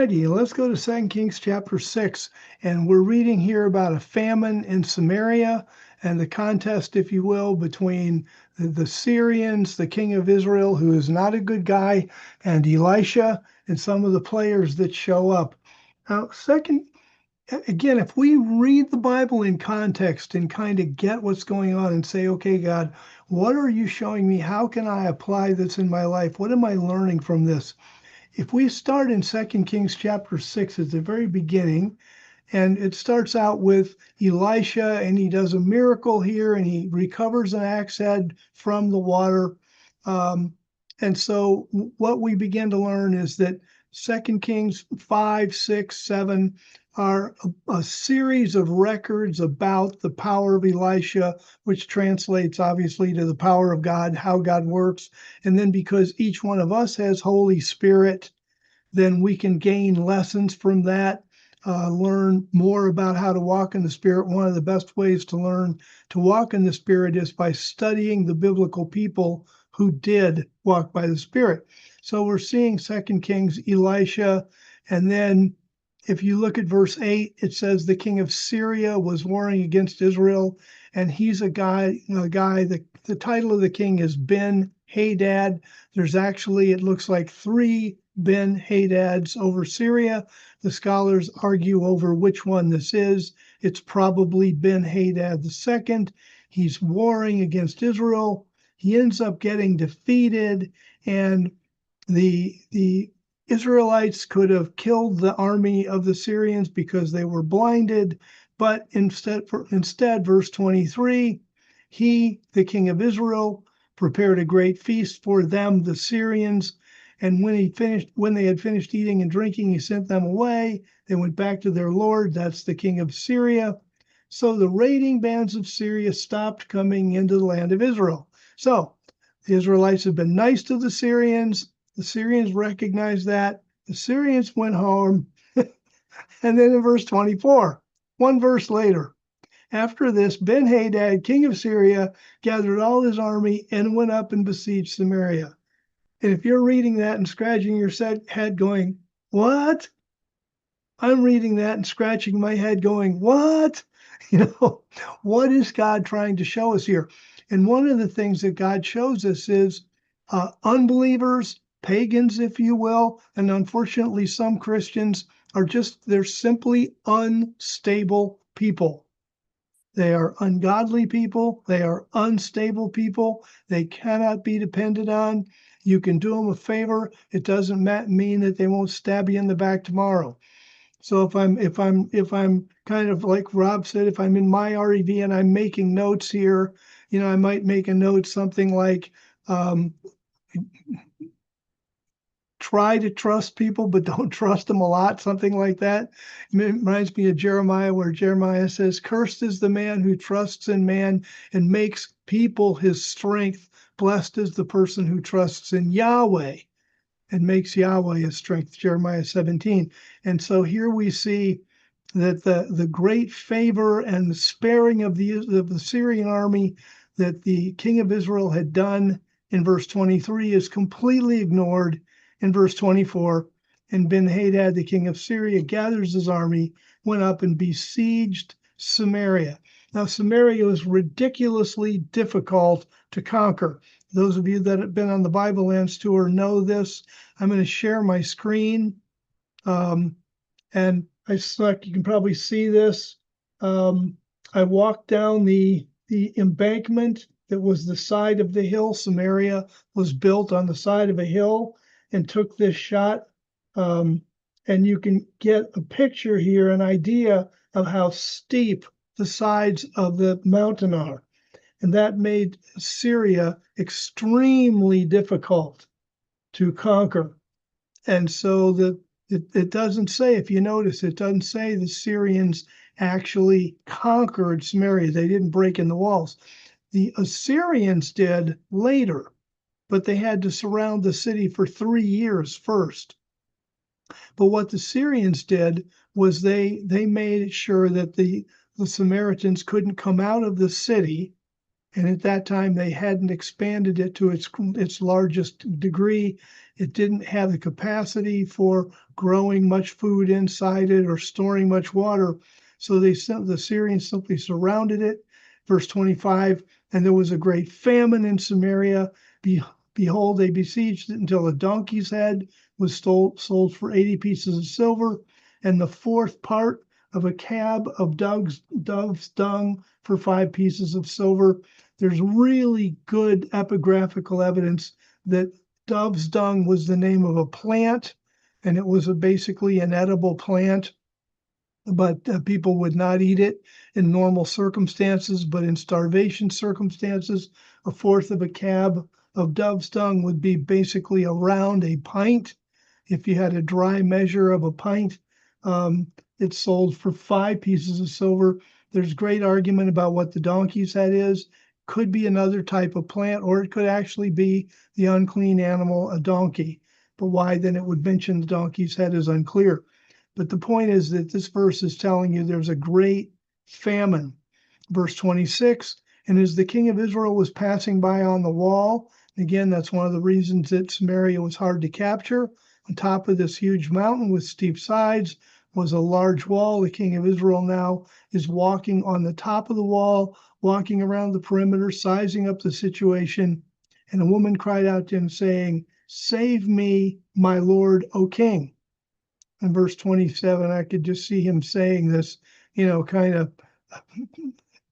righty, let's go to 2 Kings chapter 6. And we're reading here about a famine in Samaria and the contest, if you will, between the Syrians, the king of Israel, who is not a good guy, and Elisha and some of the players that show up. Now, again, if we read the Bible in context and kind of get what's going on and say, okay, God, what are you showing me? How can I apply this in my life? What am I learning from this? If we start in 2 Kings chapter 6 at the very beginning, and it starts out with Elisha, and he does a miracle here, and he recovers an axe head from the water. And so what we begin to learn is that 2 Kings 5, 6, 7 are a series of records about the power of Elisha, which translates obviously to the power of God, how God works. And then because each one of us has Holy Spirit, then we can gain lessons from that, learn more about how to walk in the Spirit. One of the best ways to learn to walk in the Spirit is by studying the biblical people who did walk by the Spirit. So we're seeing 2 Kings, Elisha, and then if you look at verse 8, it says the king of Syria was warring against Israel, and he's the title of the king is Ben-Hadad. There's actually, it looks like 3 Ben-Hadads over Syria. The scholars argue over which one this is. It's probably Ben-Hadad II. He's warring against Israel. He ends up getting defeated, and the Israelites could have killed the army of the Syrians because they were blinded, but instead, verse 23, he, the king of Israel, prepared a great feast for them, the Syrians, and when they had finished eating and drinking, he sent them away. They went back to their lord, that's the king of Syria. So the raiding bands of Syria stopped coming into the land of Israel. So the Israelites have been nice to the Syrians. The Syrians recognized that. The Syrians went home. And then in verse 24, one verse later, after this, Ben-Hadad, king of Syria, gathered all his army and went up and besieged Samaria. And if you're reading that and scratching your head going, what? I'm reading that and scratching my head going, what? What is God trying to show us here? And one of the things that God shows us is unbelievers, pagans, if you will, and unfortunately some Christians they're simply unstable people. They are ungodly people. They are unstable people. They cannot be depended on. You can do them a favor. It doesn't mean that they won't stab you in the back tomorrow. So if I'm kind of like Rob said, if I'm in my REV and I'm making notes here, I might make a note something like, try to trust people, but don't trust them a lot, something like that. It reminds me of Jeremiah, where Jeremiah says, cursed is the man who trusts in man and makes people his strength. Blessed is the person who trusts in Yahweh and makes Yahweh his strength, Jeremiah 17. And so here we see that the great favor and the sparing of the Syrian army that the king of Israel had done in verse 23 is completely ignored in verse 24. And Ben-Hadad, the king of Syria, gathers his army, went up and besieged Samaria. Now, Samaria was ridiculously difficult to conquer. Those of you that have been on the Bible Lands tour know this. I'm going to share my screen. And I suspect you can probably see this. I walked down the embankment that was the side of the hill. Samaria was built on the side of a hill, and took this shot. And you can get a picture here, an idea of how steep the sides of the mountain are. And that made Syria extremely difficult to conquer. And so it doesn't say, if you notice, it doesn't say the Syrians actually conquered Samaria. They didn't break in the walls. The Assyrians did later, but they had to surround the city for 3 years first. But what the Syrians did was they made sure that the Samaritans couldn't come out of the city, And at that time, they hadn't expanded it to its largest degree. It didn't have the capacity for growing much food inside it or storing much water. So the Syrians simply surrounded it. Verse 25, and there was a great famine in Samaria. Behold, they besieged it until a donkey's head was sold for 80 pieces of silver, and the fourth part of a cab of dove's dung for 5 pieces of silver. There's really good epigraphical evidence that dove's dung was the name of a plant, and it was basically an edible plant, but people would not eat it in normal circumstances. But in starvation circumstances, a fourth of a cab of dove's dung would be basically around a pint. If you had a dry measure of a pint, it's sold for 5 pieces of silver. There's great argument about what the donkey's head is. Could be another type of plant, or it could actually be the unclean animal, a donkey. But why then it would mention the donkey's head is unclear. But the point is that this verse is telling you there's a great famine. Verse 26, and as the king of Israel was passing by on the wall, again, that's one of the reasons that Samaria was hard to capture. On top of this huge mountain with steep sides was a large wall. The king of Israel now is walking on the top of the wall, walking around the perimeter, sizing up the situation. And a woman cried out to him, saying, "Save me, my lord, O king." In verse 27, I could just see him saying this, kind of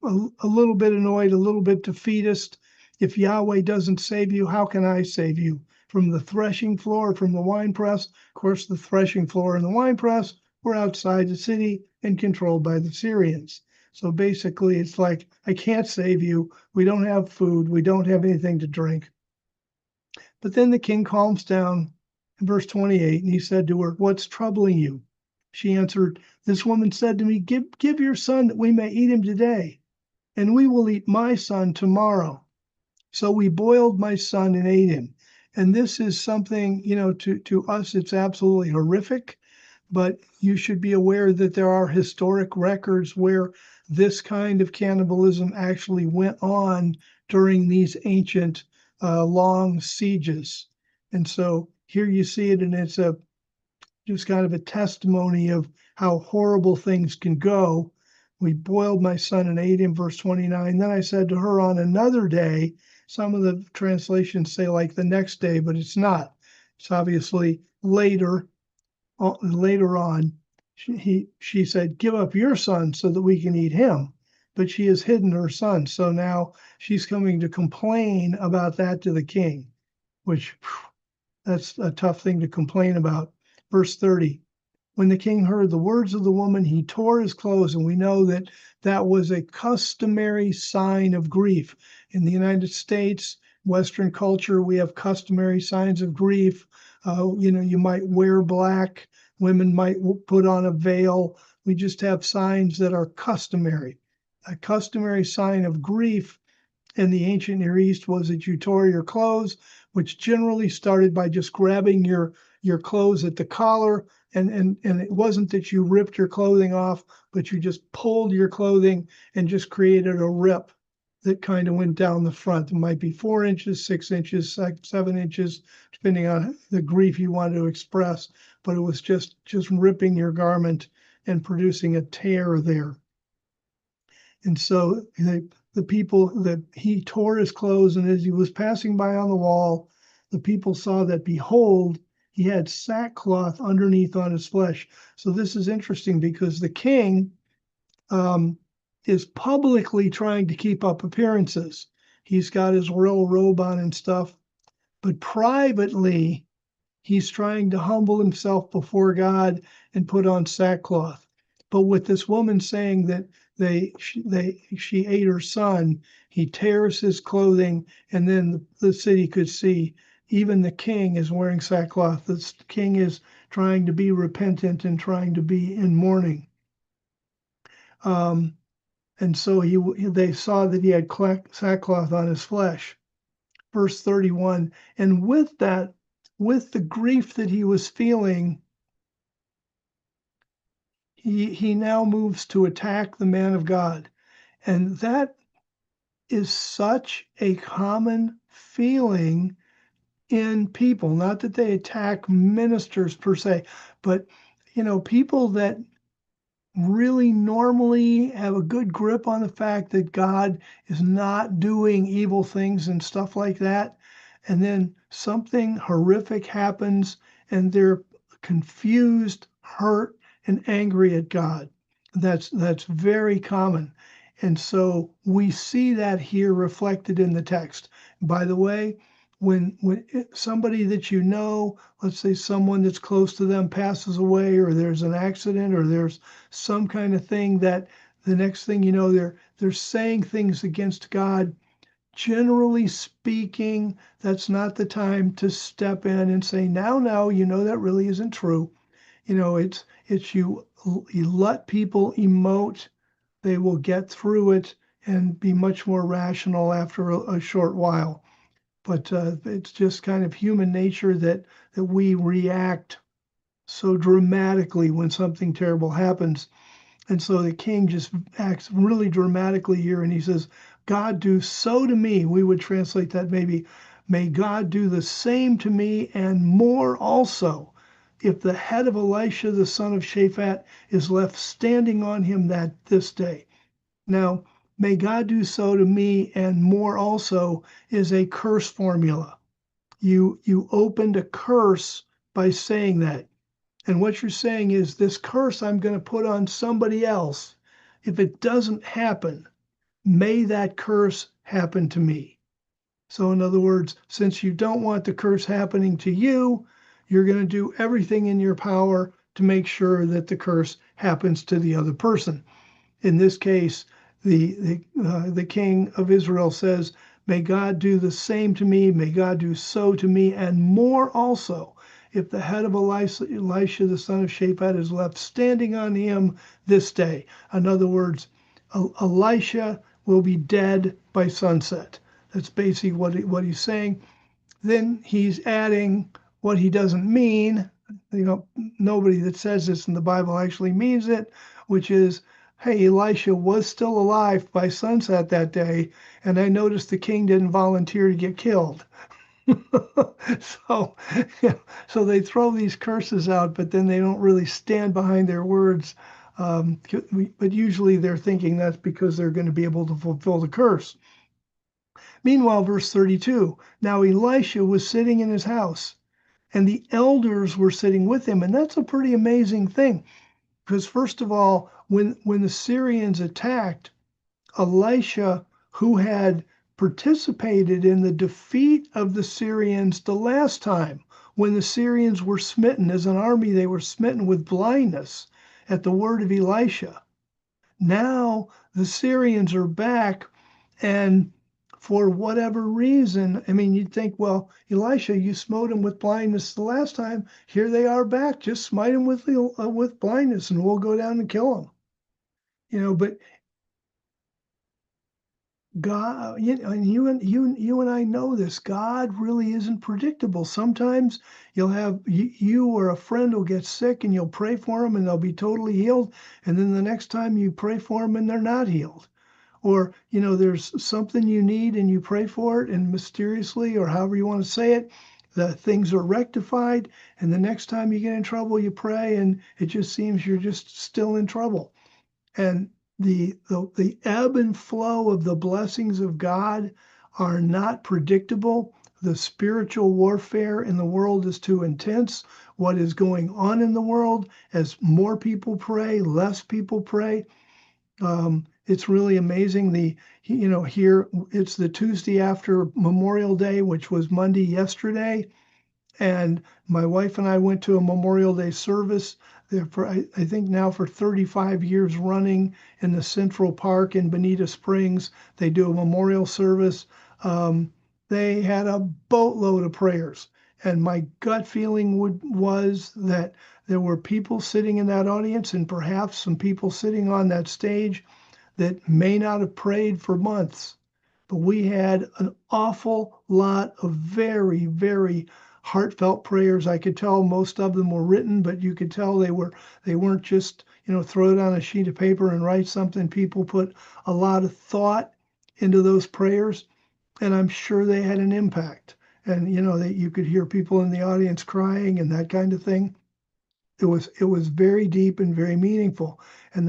a little bit annoyed, a little bit defeatist. If Yahweh doesn't save you, how can I save you? From the threshing floor, from the winepress? Of course, the threshing floor and the winepress were outside the city and controlled by the Syrians. So basically, it's like, I can't save you. We don't have food. We don't have anything to drink. But then the king calms down in verse 28, and he said to her, "What's troubling you?" She answered, "This woman said to me, give your son that we may eat him today, and we will eat my son tomorrow." So we boiled my son and ate him. And this is something, to us, it's absolutely horrific. But you should be aware that there are historic records where this kind of cannibalism actually went on during these ancient long sieges. And so here you see it, and it's just kind of a testimony of how horrible things can go. We boiled my son and ate him, verse 29. Then I said to her, on another day. Some of the translations say like the next day, but it's not. It's obviously later on. She said, "Give up your son so that we can eat him." But she has hidden her son. So now she's coming to complain about that to the king, which that's a tough thing to complain about. Verse 30. When the king heard the words of the woman, he tore his clothes, and we know that that was a customary sign of grief. In the United States, Western culture, we have customary signs of grief. You might wear black, women might put on a veil. We just have signs that are customary. A customary sign of grief in the ancient Near East was that you tore your clothes, which generally started by just grabbing your clothes at the collar. And it wasn't that you ripped your clothing off, but you just pulled your clothing and just created a rip that kind of went down the front. It might be 4 inches, 6 inches, 7 inches, depending on the grief you want to express. But it was just ripping your garment and producing a tear there. And so the people, that he tore his clothes, and as he was passing by on the wall, the people saw that, behold, he had sackcloth underneath on his flesh. So this is interesting because the king is publicly trying to keep up appearances. He's got his royal robe on and stuff, but privately, he's trying to humble himself before God and put on sackcloth. But with this woman saying that she ate her son, he tears his clothing, and then the city could see. Even the king is wearing sackcloth. The king is trying to be repentant and trying to be in mourning. And so they saw that he had sackcloth on his flesh. Verse 31, and with the grief that he was feeling, he now moves to attack the man of God. And that is such a common feeling in people. Not that they attack ministers per se, but people that really normally have a good grip on the fact that God is not doing evil things and stuff like that. And then something horrific happens and they're confused, hurt, and angry at God. That's very common. And so we see that here reflected in the text. By the way, when somebody that let's say someone that's close to them passes away, or there's an accident, or there's some kind of thing that the next thing you know, they're saying things against God. Generally speaking, that's not the time to step in and say, now, that really isn't true. It's you let people emote, they will get through it and be much more rational after a short while. But it's just kind of human nature that we react so dramatically when something terrible happens. And so the king just acts really dramatically here, and he says, God, do so to me. We would translate that maybe, may God do the same to me and more also, if the head of Elisha, the son of Shaphat, is left standing on him this day. Now, may God do so to me and more also is a curse formula. You opened a curse by saying that. And what you're saying is, this curse I'm going to put on somebody else. If it doesn't happen, may that curse happen to me. So in other words, since you don't want the curse happening to you, you're going to do everything in your power to make sure that the curse happens to the other person. In this case, the king of Israel says, may God do the same to me, may God do so to me, and more also, if the head of Elisha, the son of Shaphat, is left standing on him this day. In other words, Elisha will be dead by sunset. That's basically what he's saying. Then he's adding what he doesn't mean. Nobody that says this in the Bible actually means it, which is, hey, Elisha was still alive by sunset that day, and I noticed the king didn't volunteer to get killed. so, so they throw these curses out, but then they don't really stand behind their words. But usually they're thinking that's because they're going to be able to fulfill the curse. Meanwhile, verse 32, now Elisha was sitting in his house, and the elders were sitting with him. And that's a pretty amazing thing, because first of all, when the Syrians attacked, Elisha, who had participated in the defeat of the Syrians the last time, when the Syrians were smitten as an army, they were smitten with blindness at the word of Elisha. Now the Syrians are back, and for whatever reason, you'd think, well, Elisha, you smote them with blindness the last time. Here they are back. Just smite them with blindness, and we'll go down and kill them. But God, and you and I know this. God really isn't predictable. Sometimes you'll have you or a friend will get sick, and you'll pray for them, and they'll be totally healed. And then the next time you pray for them, and they're not healed. Or there's something you need, and you pray for it, and mysteriously, or however you want to say it, the things are rectified. And the next time you get in trouble, you pray, and it just seems you're just still in trouble. And the ebb and flow of the blessings of God are not predictable. The spiritual warfare in the world is too intense. What is going on in the world, as more people pray, less people pray, it's really amazing. Here it's the Tuesday after Memorial Day, which was Monday yesterday. And my wife and I went to a Memorial Day service there for, I think now for 35 years running in the Central Park in Bonita Springs. They do a memorial service. They had a boatload of prayers. And my gut feeling was that there were people sitting in that audience, and perhaps some people sitting on that stage, that may not have prayed for months. But we had an awful lot of very, very heartfelt prayers. I could tell most of them were written, but you could tell they weren't just throw it on a sheet of paper and write something. People put a lot of thought into those prayers, and I'm sure they had an impact. And that you could hear people in the audience crying and that kind of thing. It was very deep and very meaningful. And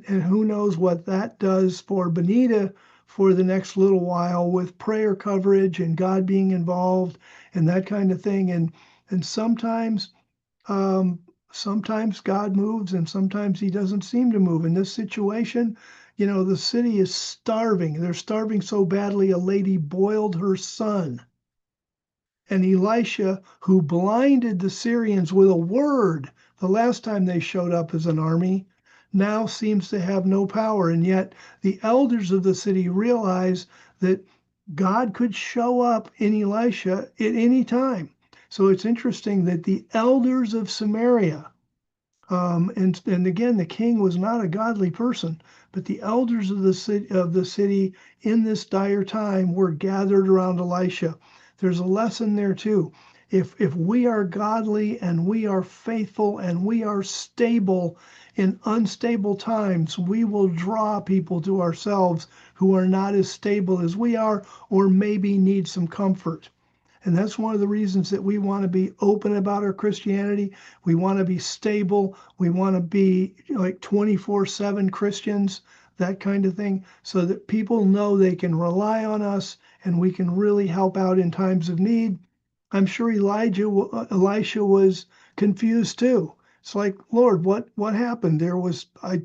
who knows what that does for Benita for the next little while with prayer coverage and God being involved and that kind of thing. And um, sometimes God moves and sometimes he doesn't seem to move. In this situation, the city is starving. They're starving so badly, a lady boiled her son. And Elisha, who blinded the Syrians with a word the last time they showed up as an army, now seems to have no power. And yet the elders of the city realize that God could show up in Elisha at any time. So it's interesting that the elders of Samaria, and again, the king was not a godly person, but the elders of the city in this dire time were gathered around Elisha. There's a lesson there too. If we are godly and we are faithful and we are stable in unstable times, we will draw people to ourselves who are not as stable as we are, or maybe need some comfort. And that's one of the reasons that we want to be open about our Christianity. We want to be stable. We want to be like 24/7 Christians, that kind of thing, so that people know they can rely on us and we can really help out in times of need. I'm sure Elisha was confused too. It's like, Lord, what happened? I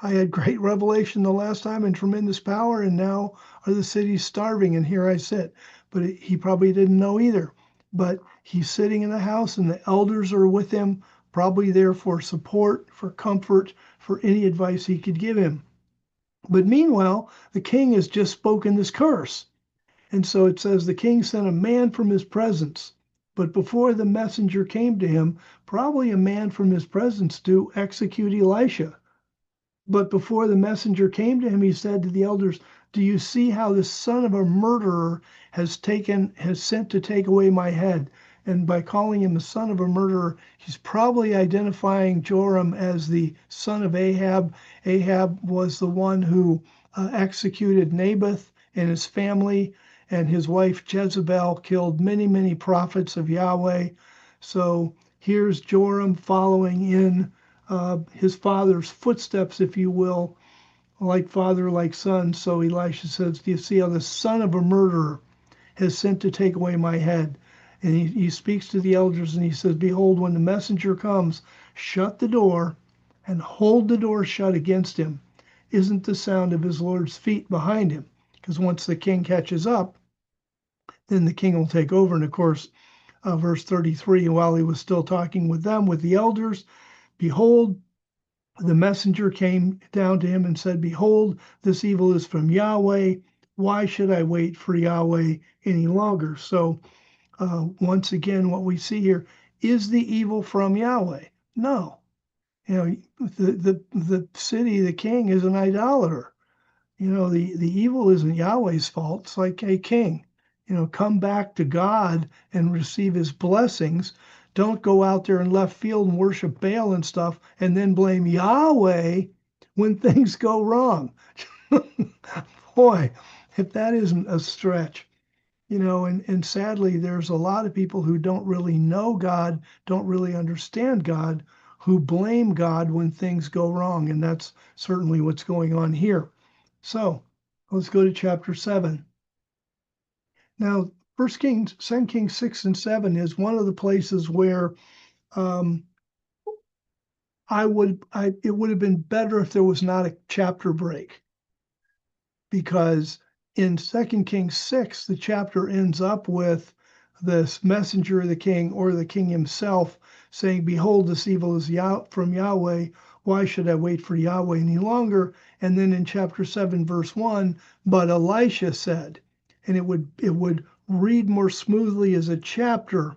had great revelation the last time and tremendous power, and now are the cities starving, and here I sit. But he probably didn't know either. But he's sitting in the house, and the elders are with him, probably there for support, for comfort, for any advice he could give him. But meanwhile, the king has just spoken this curse. And so it says the king sent a man from his presence. But before the messenger came to him, probably a man from his presence to execute Elisha. But before the messenger came to him, he said to the elders, "Do you see how the son of a murderer has sent to take away my head?" And by calling him the son of a murderer, he's probably identifying Joram as the son of Ahab. Ahab was the one who executed Naboth and his family, and his wife Jezebel killed many, many prophets of Yahweh. So here's Joram following in his father's footsteps, if you will, like father, like son. So Elisha says, "Do you see how the son of a murderer has sent to take away my head?" And he speaks to the elders and he says, "Behold, when the messenger comes, shut the door and hold the door shut against him. Isn't the sound of his Lord's feet behind him?" Because once the king catches up, then the king will take over. And of course, verse 33, while he was still talking with them, with the elders, behold, the messenger came down to him and said, "Behold, this evil is from Yahweh. Why should I wait for Yahweh any longer?" So once again, what we see here is the evil from Yahweh. No, the city, the king is an idolater. The evil isn't Yahweh's fault. It's like, hey, king, come back to God and receive his blessings. Don't go out there in left field and worship Baal and stuff and then blame Yahweh when things go wrong. Boy, if that isn't a stretch. And sadly, there's a lot of people who don't really know God, don't really understand God, who blame God when things go wrong. And that's certainly what's going on here. So let's go to chapter 7. Now, 2 Kings 6 and 7 is one of the places where it would have been better if there was not a chapter break. Because in 2 Kings 6, the chapter ends up with this messenger of the king, or the king himself, saying, "Behold, this evil is from Yahweh. Why should I wait for Yahweh any longer?" And then in chapter 7, verse 1, "But Elisha said," and it would read more smoothly as a chapter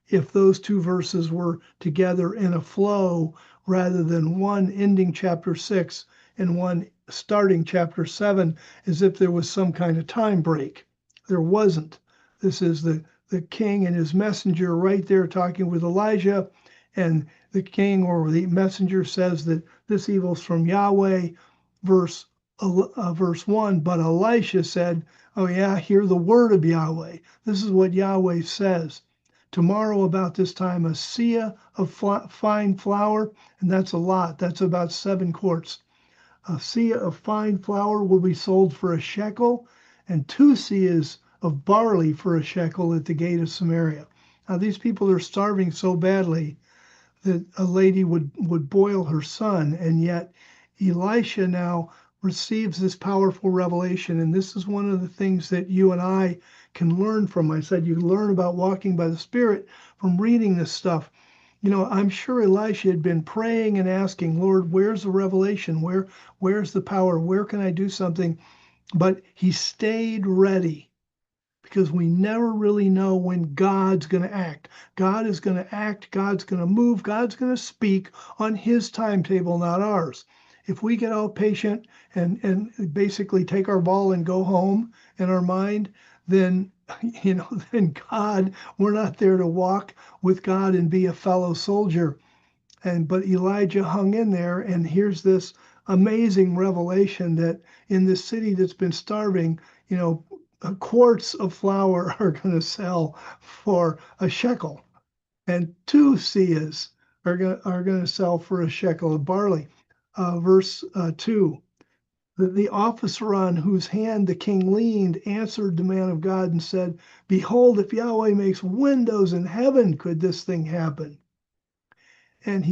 if those two verses were together in a flow, rather than one ending chapter 6 and one starting chapter 7, as if there was some kind of time break. There wasn't. This is the king and his messenger right there talking with Elijah, and the king or the messenger says that this evil is from Yahweh. Verse verse 1, but Elisha said, oh yeah, hear the word of Yahweh. This is what Yahweh says. Tomorrow about this time, a seah of fine flour, and that's a lot. That's about 7 quarts. A seah of fine flour will be sold for a shekel, and 2 seahs of barley for a shekel at the gate of Samaria. Now, these people are starving so badly that a lady would boil her son, and yet Elisha now receives this powerful revelation. And this is one of the things that you and I can learn from. I said you learn about walking by the Spirit from reading this stuff. You know, I'm sure Elisha had been praying and asking, Lord, where's the revelation? Where's the power? Where can I do something? But he stayed ready, because we never really know when God's going to act. God is going to act, God's going to move, God's going to speak on his timetable, not ours. If we get all patient and basically take our ball and go home in our mind, then then God, we're not there to walk with God and be a fellow soldier. But Elijah hung in there, and here's this amazing revelation that in this city that's been starving, quarts of flour are going to sell for a shekel, and 2 seahs are going to sell for a shekel of barley. Verse 2. The officer on whose hand the king leaned answered the man of God and said, behold, if Yahweh makes windows in heaven, could this thing happen? And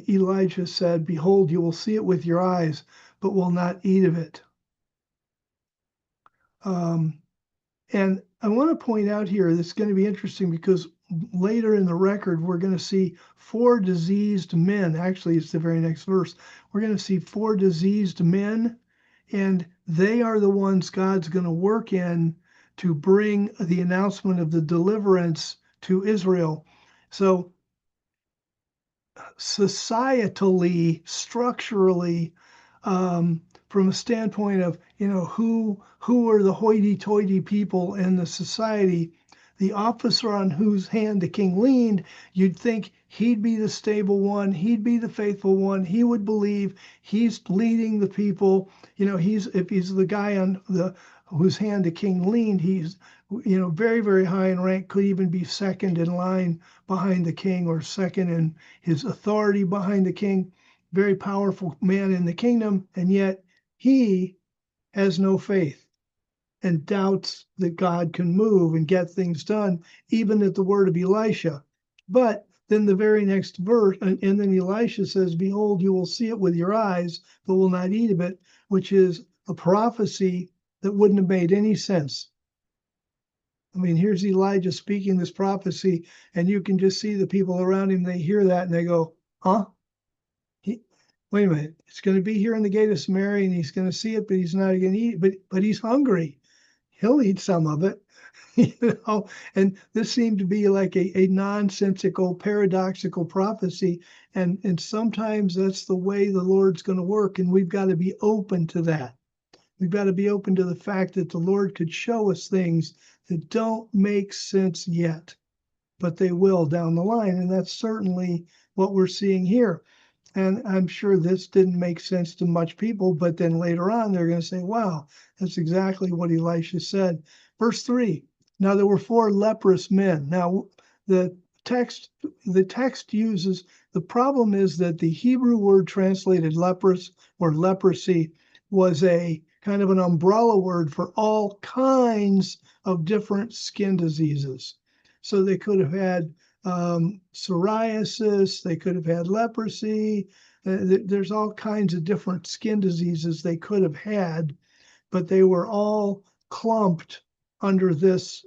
Elijah said, behold, you will see it with your eyes, but will not eat of it. And I want to point out here, this is going to be interesting because later in the record, we're going to see 4 diseased men. Actually, it's the very next verse. We're going to see 4 diseased men, and they are the ones God's going to work in to bring the announcement of the deliverance to Israel. So societally, structurally, from a standpoint of who are the hoity-toity people in the society, the officer on whose hand the king leaned, you'd think he'd be the stable one, he'd be the faithful one, he would believe, he's leading the people. If he's the guy on whose hand the king leaned, he's very, very high in rank, could even be second in line behind the king, or second in his authority behind the king. Very powerful man in the kingdom, and yet he has no faith and doubts that God can move and get things done, even at the word of Elisha. But then the very next verse, and then Elisha says, behold, you will see it with your eyes, but will not eat of it, which is a prophecy that wouldn't have made any sense. I mean, here's Elijah speaking this prophecy, and you can just see the people around him, they hear that and they go, huh? Wait a minute, it's going to be here in the gate of Samaria, and he's going to see it, but he's not going to eat it. But he's hungry. He'll eat some of it, And this seemed to be like a nonsensical, paradoxical prophecy. And sometimes that's the way the Lord's going to work, and we've got to be open to that. We've got to be open to the fact that the Lord could show us things that don't make sense yet, but they will down the line. And that's certainly what we're seeing here. And I'm sure this didn't make sense to much people, but then later on, they're going to say, wow, that's exactly what Elisha said. Verse 3, now there were 4 leprous men. Now, the text uses, the problem is that the Hebrew word translated leprous or leprosy was a kind of an umbrella word for all kinds of different skin diseases. So they could have had psoriasis, they could have had leprosy. There's all kinds of different skin diseases they could have had, but they were all clumped under this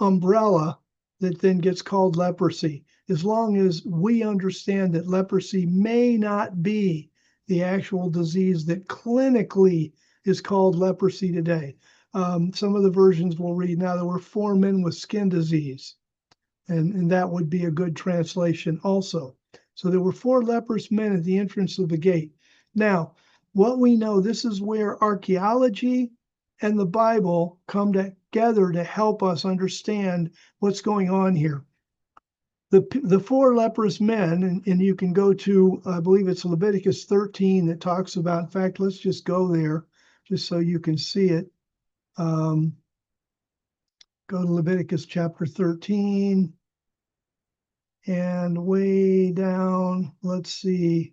umbrella that then gets called leprosy. As long as we understand that leprosy may not be the actual disease that clinically is called leprosy today. Some of the versions will read, now there were 4 men with skin disease. And that would be a good translation also. So there were 4 leprous men at the entrance of the gate. Now, what we know, this is where archaeology and the Bible come together to help us understand what's going on here. the four leprous men, and you can go to, I believe it's Leviticus 13 that talks about, in fact, let's just go there just so you can see it. Go to Leviticus chapter 13 and way down, let's see.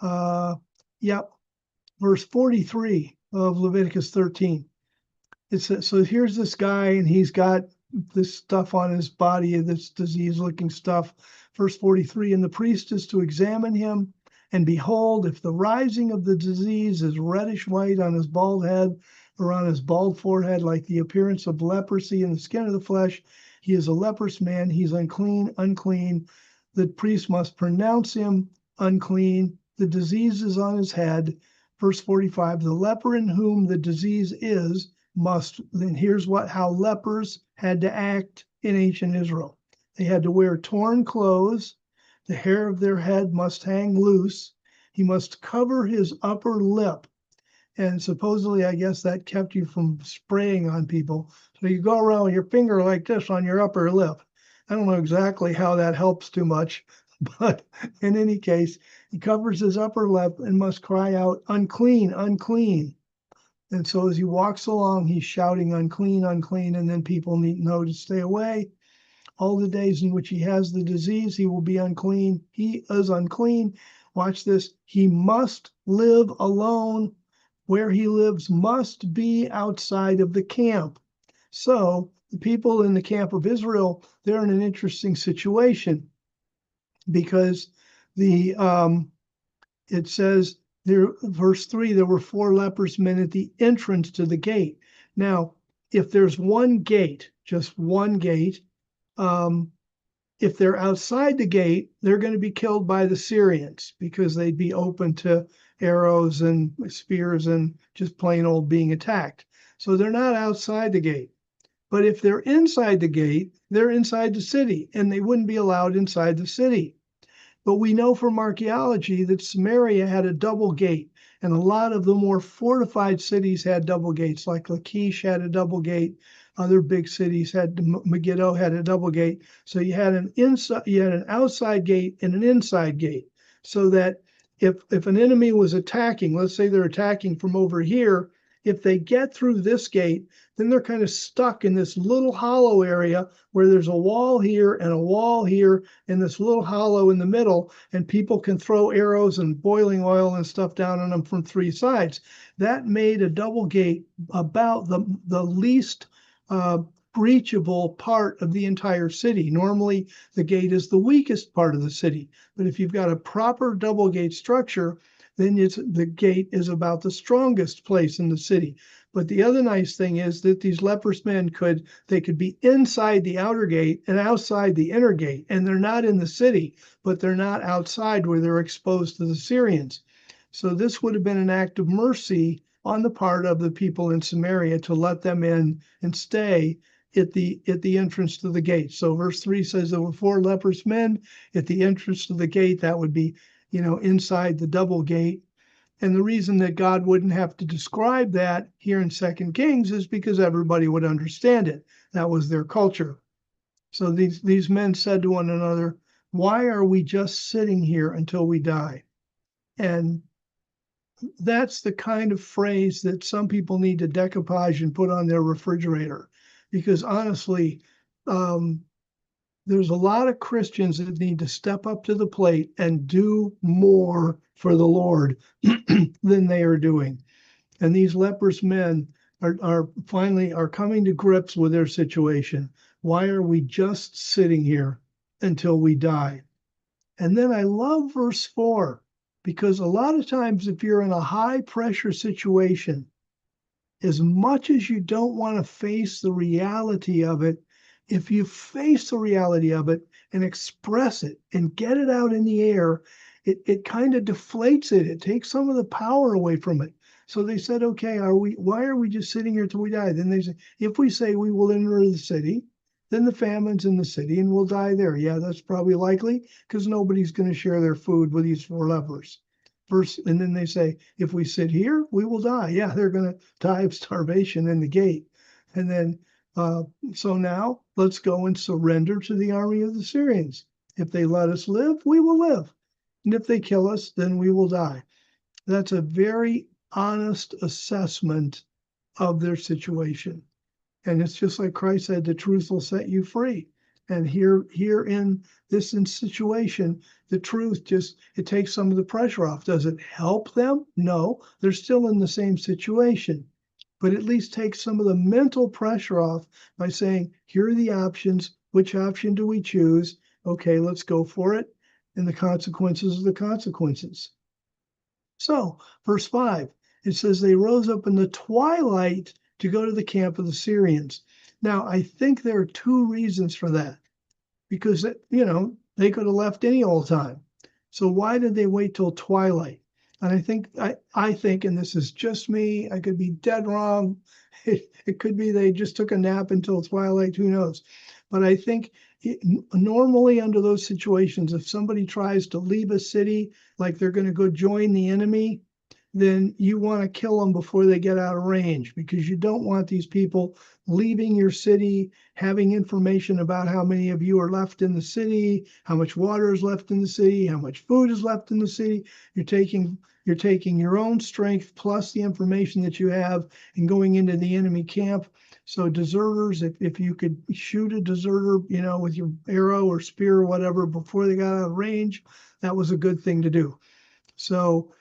Yep, verse 43 of Leviticus 13. It says, so here's this guy, and he's got this stuff on his body, this disease-looking stuff. Verse 43, and the priest is to examine him, and behold, if the rising of the disease is reddish white on his bald head or on his bald forehead, like the appearance of leprosy in the skin of the flesh, he is a leprous man, he's unclean, unclean. The priest must pronounce him unclean. The disease is on his head. Verse 45, the leper in whom the disease is must, then here's how lepers had to act in ancient Israel. They had to wear torn clothes. The hair of their head must hang loose. He must cover his upper lip. And supposedly, I guess that kept you from spraying on people. So you go around with your finger like this on your upper lip. I don't know exactly how that helps too much, but in any case, he covers his upper lip and must cry out, unclean, unclean. And so as he walks along, he's shouting, unclean, unclean, and then people need to know to stay away. All the days in which he has the disease, he will be unclean. He is unclean. Watch this. He must live alone. Where he lives must be outside of the camp. So the people in the camp of Israel, they're in an interesting situation because it says, there, verse 3, there were 4 leprous men at the entrance to the gate. Now, if there's one gate, just one gate, if they're outside the gate, they're going to be killed by the Syrians because they'd be open to arrows and spears and just plain old being attacked. So they're not outside the gate. But if they're inside the gate, they're inside the city, and they wouldn't be allowed inside the city. But we know from archaeology that Samaria had a double gate, and a lot of the more fortified cities had double gates, like Lachish had a double gate. Other big cities had, Megiddo had a double gate. So you had an outside gate and an inside gate, so that if an enemy was attacking, let's say they're attacking from over here, if they get through this gate, then they're kind of stuck in this little hollow area where there's a wall here and a wall here and this little hollow in the middle, and people can throw arrows and boiling oil and stuff down on them from 3 sides. That made a double gate about the least breachable part of the entire city. Normally, the gate is the weakest part of the city, but if you've got a proper double gate structure, then the gate is about the strongest place in the city. But the other nice thing is that these leprous men could be inside the outer gate and outside the inner gate, and they're not in the city, but they're not outside where they're exposed to the Syrians. So this would have been an act of mercy on the part of the people in Samaria to let them in and stay at the entrance to the gate. So verse 3 says there were 4 leprous men at the entrance to the gate. That would be, inside the double gate. And the reason that God wouldn't have to describe that here in 2 Kings is because everybody would understand it. That was their culture. So these men said to one another, why are we just sitting here until we die? And that's the kind of phrase that some people need to decoupage and put on their refrigerator. Because honestly, there's a lot of Christians that need to step up to the plate and do more for the Lord than they are doing. And these leprous men are finally coming to grips with their situation. Why are we just sitting here until we die? And then I love verse 4, because a lot of times if you're in a high pressure situation, as much as you don't want to face the reality of it, if you face the reality of it and express it and get it out in the air, it kind of deflates it. It takes some of the power away from it. So they said, okay, why are we just sitting here till we die? Then they said, if we say we will enter the city, then the famine's in the city and we'll die there. Yeah, that's probably likely because nobody's going to share their food with these 4 lepers. And then they say, if we sit here, we will die. Yeah, they're going to die of starvation in the gate. And then, so now let's go and surrender to the army of the Syrians. If they let us live, we will live. And if they kill us, then we will die. That's a very honest assessment of their situation. And it's just like Christ said, the truth will set you free. And here in this situation, the truth it takes some of the pressure off. Does it help them? No, they're still in the same situation. But at least takes some of the mental pressure off by saying, here are the options. Which option do we choose? Okay, let's go for it. And the consequences are the consequences. So, verse 5, it says, they rose up in the twilight to go to the camp of the Syrians. Now, I think there are two reasons for that, because, they could have left any old time. So why did they wait till twilight? And I think, and this is just me, I could be dead wrong. It could be they just took a nap until twilight, who knows? But I think normally under those situations, if somebody tries to leave a city, like they're going to go join the enemy, then you want to kill them before they get out of range, because you don't want these people leaving your city, having information about how many of you are left in the city, how much water is left in the city, how much food is left in the city. You're taking your own strength plus the information that you have and going into the enemy camp. So deserters, if you could shoot a deserter, with your arrow or spear or whatever before they got out of range, that was a good thing to do. So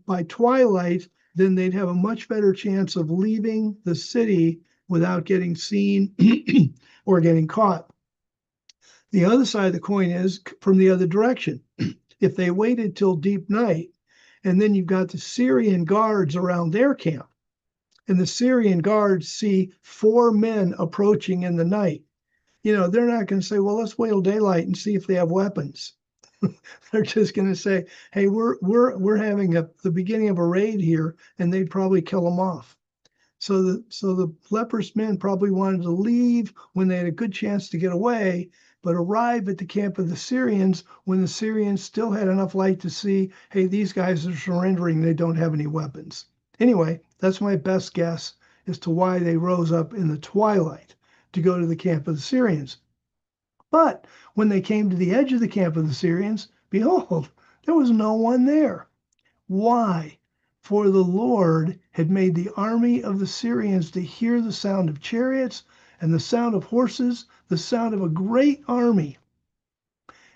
by twilight, then they'd have a much better chance of leaving the city without getting seen or getting caught. The other side of the coin is from the other direction. If they waited till deep night, and then you've got the Syrian guards around their camp, and the Syrian guards see 4 men approaching in the night, they're not going to say, well, let's wait till daylight and see if they have weapons. They're just going to say, hey, we're having the beginning of a raid here, and they'd probably kill them off. So the leprous men probably wanted to leave when they had a good chance to get away, but arrive at the camp of the Syrians when the Syrians still had enough light to see, hey, these guys are surrendering. They don't have any weapons. Anyway, that's my best guess as to why they rose up in the twilight to go to the camp of the Syrians. But when they came to the edge of the camp of the Syrians, behold, there was no one there. Why? For the Lord had made the army of the Syrians to hear the sound of chariots and the sound of horses, the sound of a great army.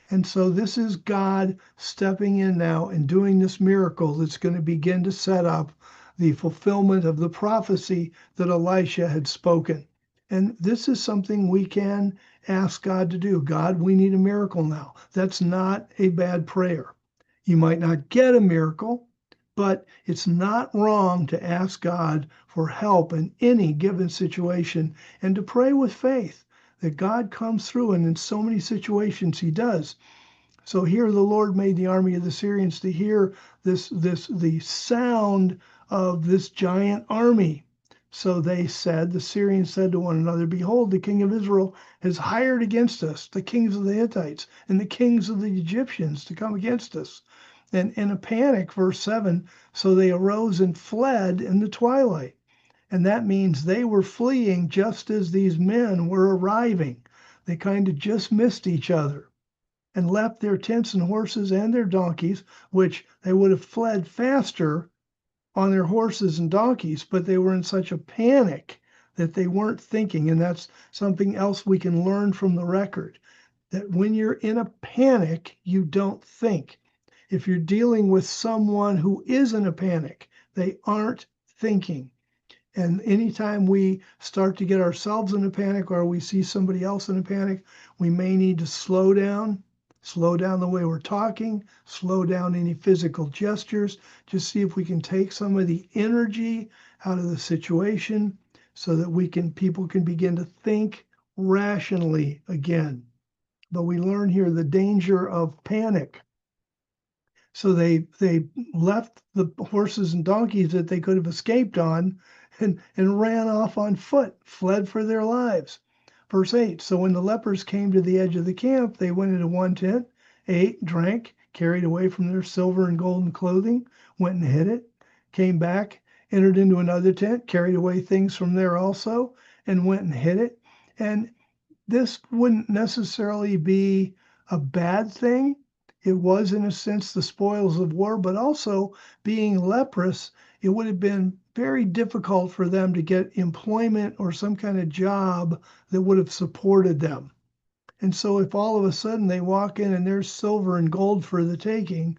And so this is God stepping in now and doing this miracle that's going to begin to set up the fulfillment of the prophecy that Elisha had spoken. And this is something we can ask God to do. God, we need a miracle now. That's not a bad prayer. You might not get a miracle, but it's not wrong to ask God for help in any given situation and to pray with faith that God comes through, and in so many situations he does. So here the Lord made the army of the Syrians to hear the sound of this giant army. So the Syrians said to one another, behold, the king of Israel has hired against us the kings of the Hittites and the kings of the Egyptians to come against us. And in a panic, verse 7, so they arose and fled in the twilight. And that means they were fleeing just as these men were arriving. They kind of just missed each other and left their tents and horses and their donkeys, which they would have fled faster on their horses and donkeys, but they were in such a panic that they weren't thinking. And that's something else we can learn from the record, that when you're in a panic, you don't think. If you're dealing with someone who is in a panic, they aren't thinking. And anytime we start to get ourselves in a panic or we see somebody else in a panic, we may need to slow down the way we're talking, slow down any physical gestures, just see if we can take some of the energy out of the situation so that people can begin to think rationally again. But we learn here the danger of panic. So they left the horses and donkeys that they could have escaped on and ran off on foot, fled for their lives. Verse 8, so when the lepers came to the edge of the camp, they went into one tent, ate, drank, carried away from their silver and golden clothing, went and hid it, came back, entered into another tent, carried away things from there also, and went and hid it. And this wouldn't necessarily be a bad thing. It was, in a sense, the spoils of war, but also being leprous, it would have been very difficult for them to get employment or some kind of job that would have supported them. And so if all of a sudden they walk in and there's silver and gold for the taking,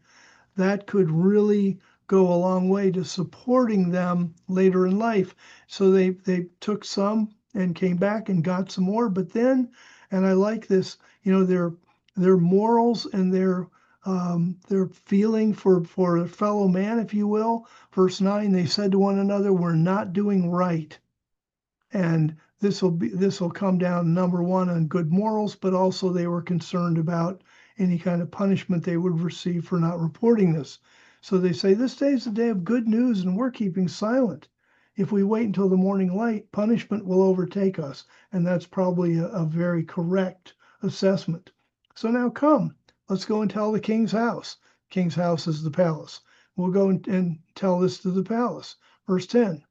that could really go a long way to supporting them later in life. So they took some and came back and got some more. But then, and I like this, their morals and their feeling for a fellow man, if you will. Verse 9, they said to one another, "We're not doing right." And this will come down, number one, on good morals, but also they were concerned about any kind of punishment they would receive for not reporting this. So they say, "This day is a day of good news, and we're keeping silent. If we wait until the morning light, punishment will overtake us." And that's probably a very correct assessment. So now come, let's go and tell the king's house. King's house is the palace. We'll go and tell this to the palace. Verse 10.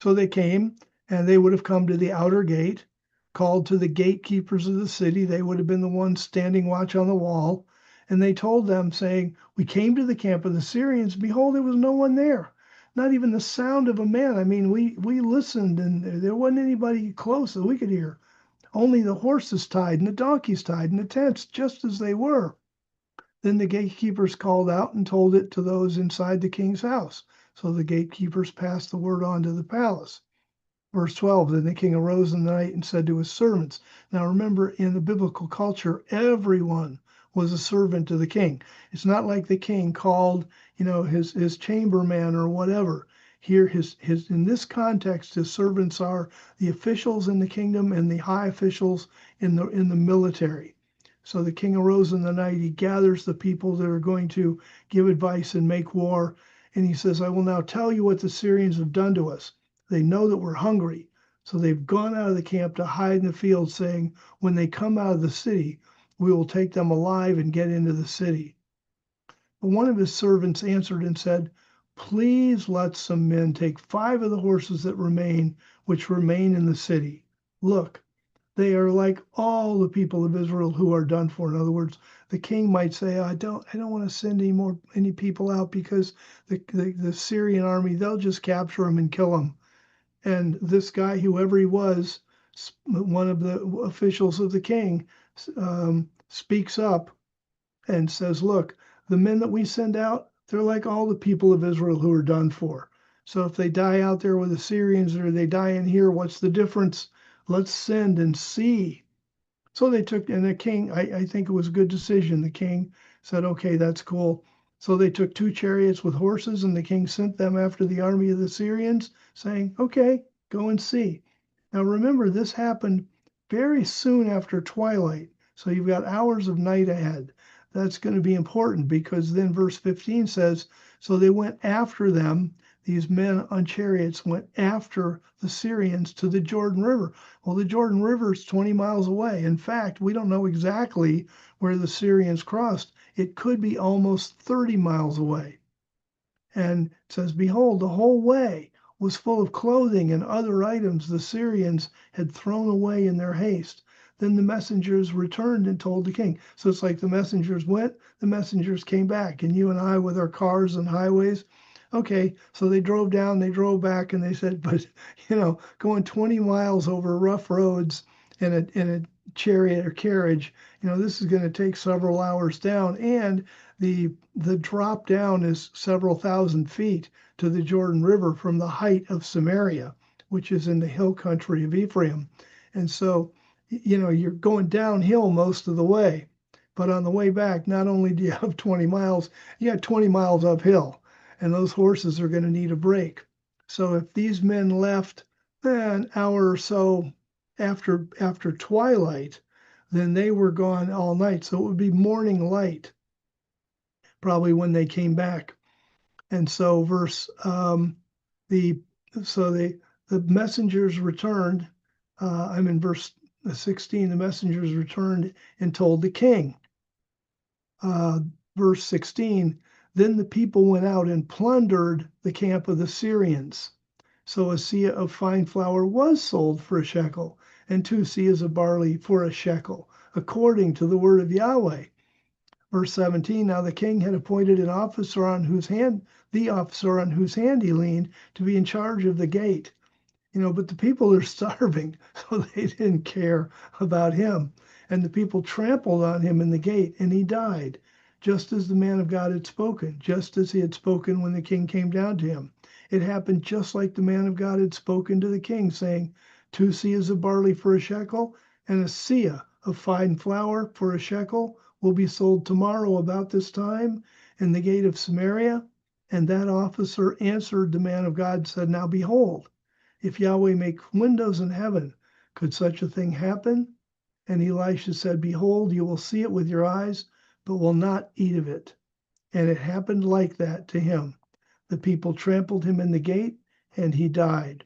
So they came, and they would have come to the outer gate, called to the gatekeepers of the city. They would have been the ones standing watch on the wall. And they told them, saying, "We came to the camp of the Syrians. Behold, there was no one there, not even the sound of a man." I mean, we listened, and there wasn't anybody close that we could hear. Only the horses tied and the donkeys tied and the tents just as they were. Then the gatekeepers called out and told it to those inside the king's house. So the gatekeepers passed the word on to the palace. Verse 12, then the king arose in the night and said to his servants. Now remember, in the biblical culture, everyone was a servant to the king. It's not like the king called, his chamberman or whatever. Here, his in this context, his servants are the officials in the kingdom and the high officials in the military. So the king arose in the night. He gathers the people that are going to give advice and make war. And he says, "I will now tell you what the Syrians have done to us. They know that we're hungry. So they've gone out of the camp to hide in the field, saying, when they come out of the city, we will take them alive and get into the city." But one of his servants answered and said, "Please let some men take 5 of the horses that remain, which remain in the city. Look, they are like all the people of Israel who are done for." In other words, the king might say, I don't want to send any people out because the Syrian army, they'll just capture them and kill them. And this guy, whoever he was, one of the officials of the king, speaks up and says, "Look, the men that we send out, they're like all the people of Israel who are done for. So if they die out there with the Syrians or they die in here, what's the difference? Let's send and see." So they took, and the king, I think it was a good decision. The king said, "Okay, that's cool." So they took 2 chariots with horses, and the king sent them after the army of the Syrians, saying, "Okay, go and see." Now remember, this happened very soon after twilight. So you've got hours of night ahead. That's going to be important because then verse 15 says, so they went after them. These men on chariots went after the Syrians to the Jordan River. Well, the Jordan River is 20 miles away. In fact, we don't know exactly where the Syrians crossed. It could be almost 30 miles away. And it says, behold, the whole way was full of clothing and other items the Syrians had thrown away in their haste. Then the messengers returned and told the king. So it's like the messengers went, the messengers came back. And you and I with our cars and highways, okay, so they drove down, they drove back, and they said, but, going 20 miles over rough roads in a chariot or carriage, this is going to take several hours down. And the drop down is several thousand feet to the Jordan River from the height of Samaria, which is in the hill country of Ephraim. And so, you're going downhill most of the way. But on the way back, not only do you have 20 miles, you got 20 miles uphill. And those horses are going to need a break. So if these men left an hour or so after twilight, then they were gone all night. So it would be morning light, probably when they came back. And so the messengers returned. I'm in verse 16. The messengers returned and told the king. Verse 16. Then the people went out and plundered the camp of the Syrians. So a seah of fine flour was sold for a shekel, and 2 seahs of barley for a shekel. according to the word of Yahweh. Verse 17, now the king had appointed an officer on whose hand he leaned to be in charge of the gate. But the people are starving, so they didn't care about him. And the people trampled on him in the gate, and he died, just as the man of God had spoken, just as he had spoken when the king came down to him. It happened just like the man of God had spoken to the king, saying, 2 seahs of barley for a shekel, and a seah of fine flour for a shekel will be sold tomorrow about this time in the gate of Samaria. And that officer answered the man of God and said, now behold, if Yahweh make windows in heaven, could such a thing happen? And Elisha said, behold, you will see it with your eyes, but will not eat of it. And it happened like that to him. The people trampled him in the gate, and he died.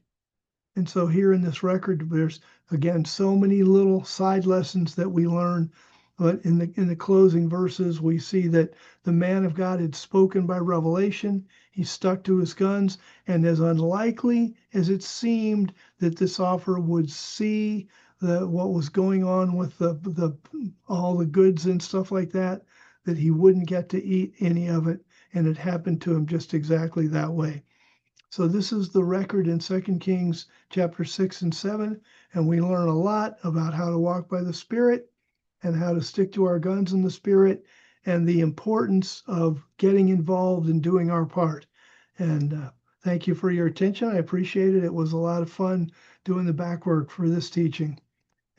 And so here in this record, there's, again, so many little side lessons that we learn. But in the closing verses, we see that the man of God had spoken by revelation. He stuck to his guns, and as unlikely as it seemed that this offer would see what was going on with all the goods and stuff like that, that he wouldn't get to eat any of it, and it happened to him just exactly that way. So this is the record in 2 Kings chapter 6 and 7, and we learn a lot about how to walk by the Spirit and how to stick to our guns in the Spirit and the importance of getting involved and doing our part. And thank you for your attention. I appreciate it. It was a lot of fun doing the back work for this teaching.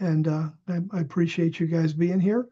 And I appreciate you guys being here.